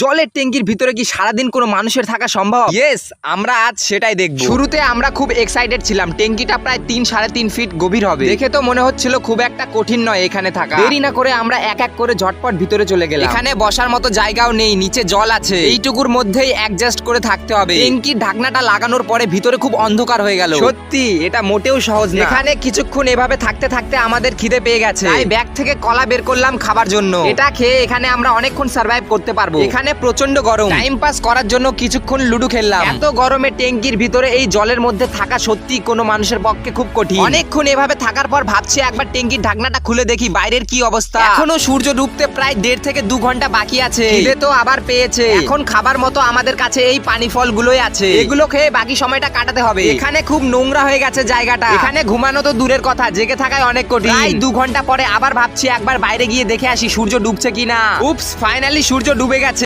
জলের ট্যাঙ্কির ভিতরে কি সারাদিন কোনো মানুষের থাকা সম্ভব? ইয়েস, আমরা আজ সেটাই দেখব। শুরুতে আমরা খুব এক্সাইটেড ছিলাম। ট্যাঙ্কিটা প্রায় 3-3.5 ফিট গভীর হবে। দেখে তো মনে হচ্ছিল খুব একটা কঠিন নয় এখানে থাকা। দেরি না করে আমরা এক এক করে ঝটপট ভিতরে চলে গেলাম। এখানে বসার মতো জায়গাও নেই, নিচে জল আছে। এইটুকুর মধ্যেই অ্যাডজাস্ট করে থাকতে হবে। ট্যাঙ্কির ঢাকনাটা লাগানোর পরে ভিতরে খুব অন্ধকার হয়ে গেল। সত্যি এটা মোটেও সহজ না। এখানে কিছুক্ষণ এভাবে থাকতে থাকতে আমাদের খিদে পেয়ে গেছে। তাই ব্যাগ থেকে কলা বের করলাম খাবার জন্য। এটা খেয়ে এখানে আমরা অনেকক্ষণ সার্ভাইভ করতে পারবো। এখানে প্রচন্ড গরম। টাইম পাস করার জন্য কিছুক্ষণ লুডো খেললাম। এত গরমে ট্যাঙ্কির ভিতরে এই জলের মধ্যে থাকা সত্যি কোনো মানুষের পক্ষে খুব কঠিন। অনেকক্ষণ এভাবে থাকার পর ভাবছি একবার ট্যাঙ্কির ঢাকনাটা খুলে দেখি বাইরের কি অবস্থা। এখনো সূর্য ডুবতে প্রায় 1.5 থেকে 2 ঘন্টা বাকি আছে। খিদে তো আবার পেয়েছে। এখন খাবার মতো আমাদের কাছে এই পানি ফলগুলোই আছে। এগুলো খেয়ে বাকি সময়টা কাটাতে হবে। এখানে খুব নোংরা হয়ে গেছে জায়গাটা। এখানে ঘুমানো তো দূরের কথা, জেগে থাকায় অনেক কঠিন। প্রায় 2 ঘন্টা পরে আবার ভাবছি একবার বাইরে গিয়ে দেখে আসি সূর্য ডুবছে কিনা। উপস, ফাইনালি সূর্য ডুবে গেছে।